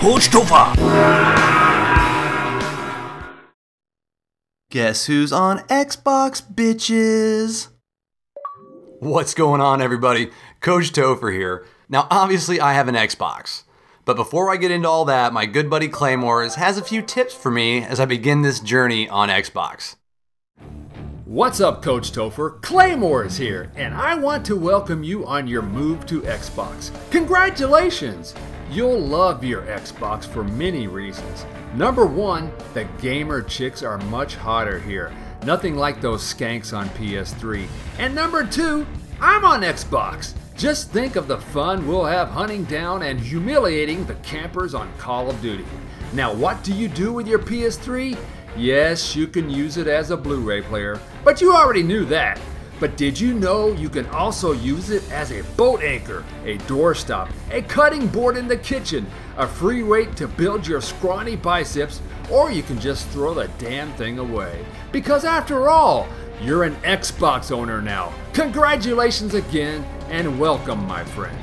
Coach-Topher. Guess who's on Xbox, bitches? What's going on, everybody? Coach-Topher here. Now, obviously, I have an Xbox. But before I get into all that, my good buddy Claymores has a few tips for me as I begin this journey on Xbox. What's up, Coach-Topher? Claymores here, and I want to welcome you on your move to Xbox. Congratulations! You'll love your Xbox for many reasons. Number one, the gamer chicks are much hotter here. Nothing like those skanks on PS3. And number two, I'm on Xbox. Just think of the fun we'll have hunting down and humiliating the campers on Call of Duty. Now, what do you do with your PS3? Yes, you can use it as a Blu-ray player, but you already knew that. But did you know you can also use it as a boat anchor, a doorstop, a cutting board in the kitchen, a free weight to build your scrawny biceps, or you can just throw the damn thing away. Because after all, you're an Xbox owner now. Congratulations again, and welcome, my friend.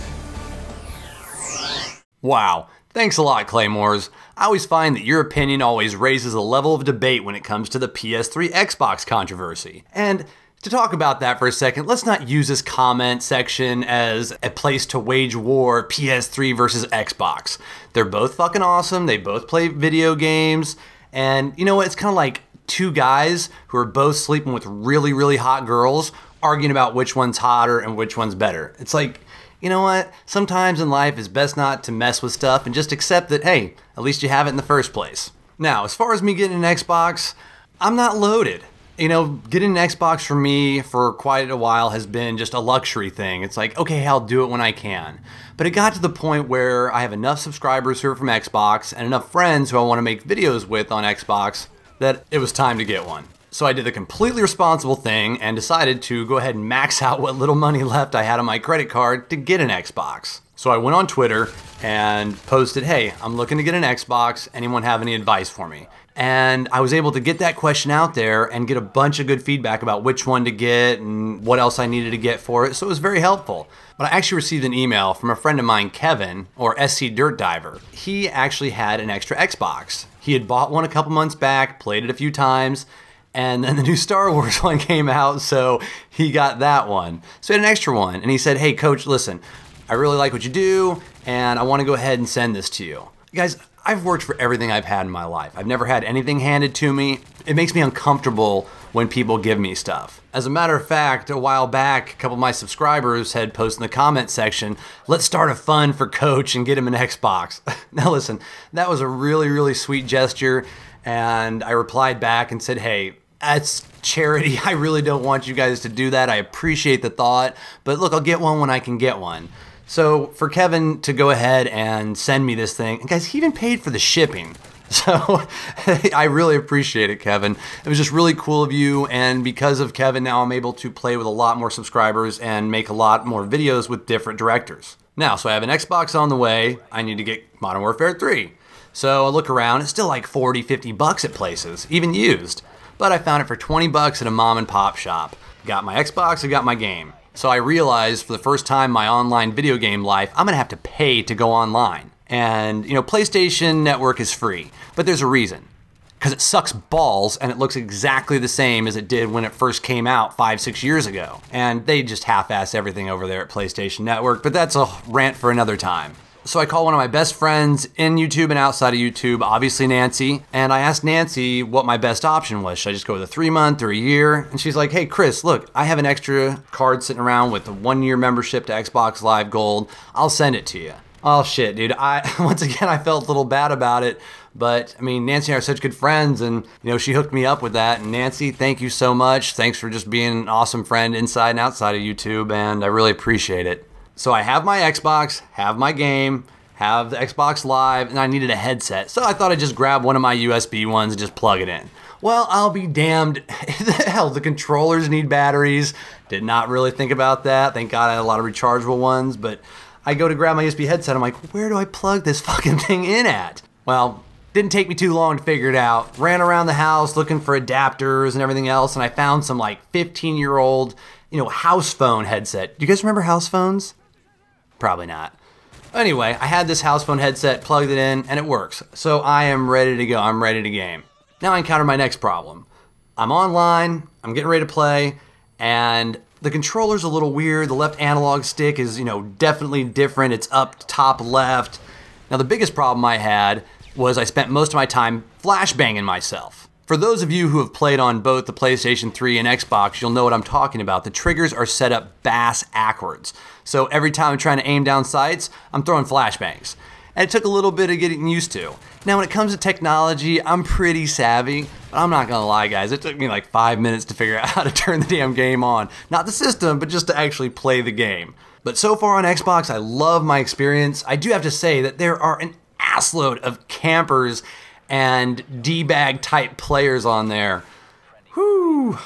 Wow. Thanks a lot, Claymores. I always find that your opinion always raises a level of debate when it comes to the PS3 Xbox controversy. And to talk about that for a second, let's not use this comment section as a place to wage war PS3 versus Xbox. They're both fucking awesome, they both play video games, and you know what, it's kind of like two guys who are both sleeping with really, really hot girls arguing about which one's hotter and which one's better. It's like, you know what? Sometimes in life it's best not to mess with stuff and just accept that, hey, at least you have it in the first place. Now, as far as me getting an Xbox, I'm not loaded. You know, getting an Xbox for me for quite a while has been just a luxury thing. It's like, okay, I'll do it when I can. But it got to the point where I have enough subscribers who are from Xbox and enough friends who I want to make videos with on Xbox that it was time to get one. So I did the completely responsible thing and decided to go ahead and max out what little money left I had on my credit card to get an Xbox. So I went on Twitter and posted, hey, I'm looking to get an Xbox. Anyone have any advice for me? And I was able to get that question out there and get a bunch of good feedback about which one to get and what else I needed to get for it. So it was very helpful. But I actually received an email from a friend of mine, Kevin, or SC Dirt Diver. He actually had an extra Xbox. He had bought one a couple months back, played it a few times, and then the new Star Wars one came out, so he got that one. So he had an extra one, and he said, hey, Coach, listen, I really like what you do, and I want to go ahead and send this to you. Guys, I've worked for everything I've had in my life. I've never had anything handed to me. It makes me uncomfortable when people give me stuff. As a matter of fact, a while back, a couple of my subscribers had posted in the comment section, let's start a fund for Coach and get him an Xbox. Now listen, that was a really, really sweet gesture, and I replied back and said, hey, that's charity. I really don't want you guys to do that. I appreciate the thought, but look, I'll get one when I can get one. So for Kevin to go ahead and send me this thing, and guys, he even paid for the shipping. So I really appreciate it, Kevin. It was just really cool of you, and because of Kevin, now I'm able to play with a lot more subscribers and make a lot more videos with different directors. Now, so I have an Xbox on the way. I need to get Modern Warfare 3. So I look around, it's still like 40, 50 bucks at places, even used. But I found it for 20 bucks at a mom and pop shop. Got my Xbox, I got my game. So I realized for the first time in my online video game life, I'm gonna have to pay to go online. And you know, PlayStation Network is free, but there's a reason. Because it sucks balls and it looks exactly the same as it did when it first came out 5-6 years ago. And they just half-ass everything over there at PlayStation Network, but that's a rant for another time. So I call one of my best friends in YouTube and outside of YouTube, obviously Nancy, and I asked Nancy what my best option was. Should I just go with a 3-month or a year? And she's like, hey Chris, look, I have an extra card sitting around with a 1-year membership to Xbox Live Gold. I'll send it to you. Oh shit, dude, once again, I felt a little bad about it, but I mean, Nancy and I are such good friends, and you know, she hooked me up with that. And Nancy, thank you so much. Thanks for just being an awesome friend inside and outside of YouTube, and I really appreciate it. So I have my Xbox, have my game, have the Xbox Live, and I needed a headset. So I thought I'd just grab one of my USB ones and just plug it in. Well, I'll be damned. Hell, the controllers need batteries. Did not really think about that. Thank God I had a lot of rechargeable ones, but I go to grab my USB headset. I'm like, where do I plug this fucking thing in at? Well, didn't take me too long to figure it out. Ran around the house looking for adapters and everything else, and I found some like 15-year-old, house phone headset. Do you guys remember house phones? Probably not. Anyway, I had this house phone headset, plugged it in, and it works. So I am ready to go. I'm ready to game. Now I encounter my next problem. I'm online, I'm getting ready to play, and the controller's a little weird. The left analog stick is, definitely different. It's up, top, left. Now the biggest problem I had was I spent most of my time flashbanging myself. For those of you who have played on both the PlayStation 3 and Xbox, you'll know what I'm talking about. The triggers are set up bass-ackwards. So every time I'm trying to aim down sights, I'm throwing flashbangs. And it took a little bit of getting used to. Now when it comes to technology, I'm pretty savvy, but I'm not gonna lie guys, it took me like 5 minutes to figure out how to turn the damn game on. Not the system, but just to actually play the game. But so far on Xbox, I love my experience. I do have to say that there are an assload of campers and D-bag type players on there. Whew.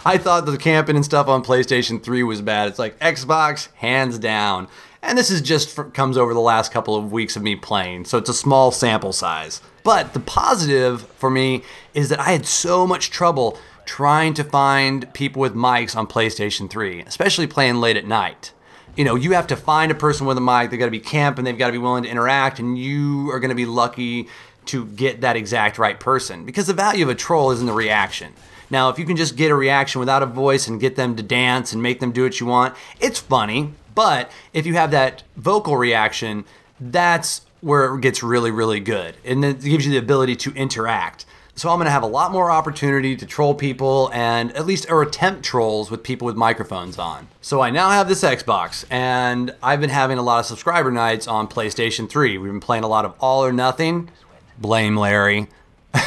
I thought the camping and stuff on PlayStation 3 was bad. It's like Xbox, hands down. And this is just comes over the last couple of weeks of me playing, so it's a small sample size. But the positive for me is that I had so much trouble trying to find people with mics on PlayStation 3, especially playing late at night. You have to find a person with a mic, they've got to be camping, they've got to be willing to interact, and you are going to be lucky to get that exact right person. Because the value of a troll is in the reaction. Now, if you can just get a reaction without a voice and get them to dance and make them do what you want, it's funny. But if you have that vocal reaction, that's where it gets really, really good. And it gives you the ability to interact. So I'm going to have a lot more opportunity to troll people and at least or attempt trolls with people with microphones on. So I now have this Xbox and I've been having a lot of subscriber nights on PlayStation 3. We've been playing a lot of All or Nothing. Blame Larry.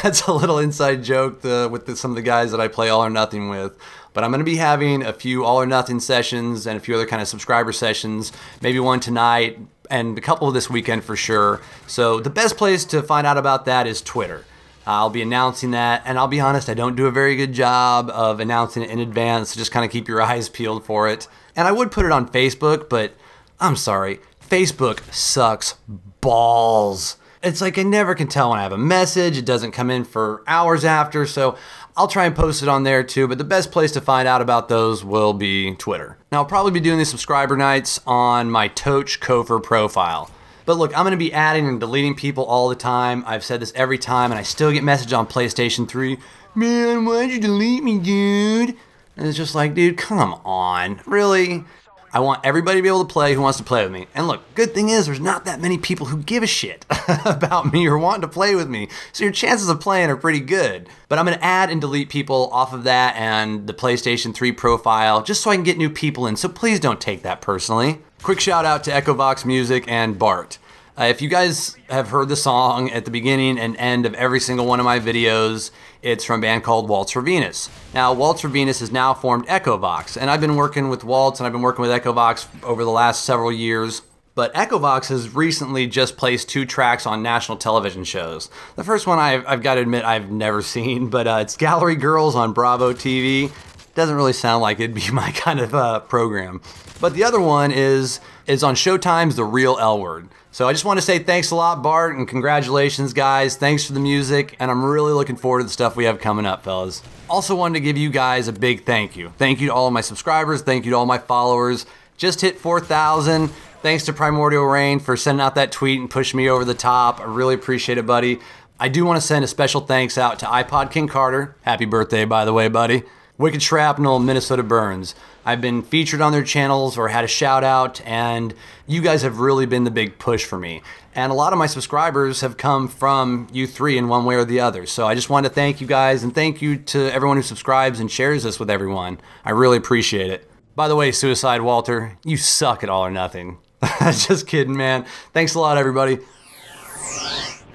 That's a little inside joke with some of the guys that I play All or Nothing with. But I'm going to be having a few All or Nothing sessions and a few other kind of subscriber sessions. Maybe one tonight and a couple this weekend for sure. So the best place to find out about that is Twitter. I'll be announcing that, and I'll be honest, I don't do a very good job of announcing it in advance, so just kind of keep your eyes peeled for it. And I would put it on Facebook, but I'm sorry, Facebook sucks balls. It's like I never can tell when I have a message, it doesn't come in for hours after, so I'll try and post it on there too, but the best place to find out about those will be Twitter. Now I'll probably be doing these subscriber nights on my Coach-Topher profile. But look, I'm going to be adding and deleting people all the time. I've said this every time, and I still get messages on PlayStation 3. Man, why'd you delete me, dude? And it's just like, dude, come on. Really? I want everybody to be able to play who wants to play with me. And look, good thing is there's not that many people who give a shit about me or want to play with me. So your chances of playing are pretty good. But I'm going to add and delete people off of that and the PlayStation 3 profile just so I can get new people in. So please don't take that personally. Quick shout out to Echovox Music and Bart. If you guys have heard the song at the beginning and end of every single one of my videos, it's from a band called Waltz for Venus. Now, Waltz for Venus has now formed Echovox, and I've been working with Waltz and I've been working with Echovox over the last several years. But Echovox has recently just placed 2 tracks on national television shows. The first one I've got to admit I've never seen, but it's Gallery Girls on Bravo TV. Doesn't really sound like it'd be my kind of program. But the other one is on Showtime's The Real L Word. So I just want to say thanks a lot, Bart, and congratulations, guys. Thanks for the music, and I'm really looking forward to the stuff we have coming up, fellas. Also wanted to give you guys a big thank you. Thank you to all of my subscribers. Thank you to all my followers. Just hit 4,000. Thanks to Primordial Rain for sending out that tweet and pushing me over the top. I really appreciate it, buddy. I do want to send a special thanks out to iPod King Carter. Happy birthday, by the way, buddy. Wicked Shrapnel, Minnesota Burns. I've been featured on their channels or had a shout out, and you guys have really been the big push for me. And a lot of my subscribers have come from you 3 in one way or the other. So I just wanted to thank you guys, and thank you to everyone who subscribes and shares this with everyone. I really appreciate it. By the way, Suicide Walter, you suck at All or Nothing. Just kidding, man. Thanks a lot, everybody.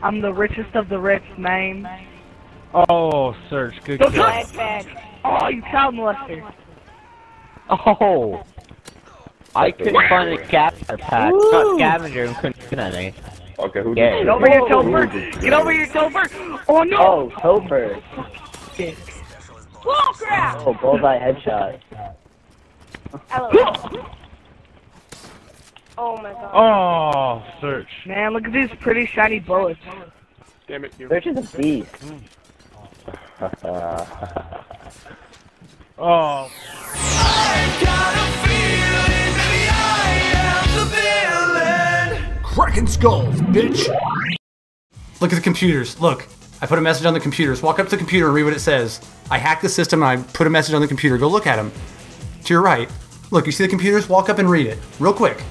I'm the richest of the rich, man. Oh, Serge, good Don't kill. Oh, you child molester. Oh! I couldn't find a scavenger pack. Not scavenger, and couldn't find any. Okay, who Yeah. did Get over here, Topher. Get over here, Topher. Oh, no. Oh, Topher. Oh, crap. Oh, bullseye headshot. Oh, my God. Oh, Serge. Man, look at these pretty shiny bullets. Damn it, Search is a beast. Oh. I got a feeling, maybe I am the villain. cracking skulls, bitch. Look at the computers. Look, I put a message on the computers. Walk up to the computer and read what it says. I hacked the system and I put a message on the computer. Go look at them. To your right. Look, you see the computers? Walk up and read it. Real quick.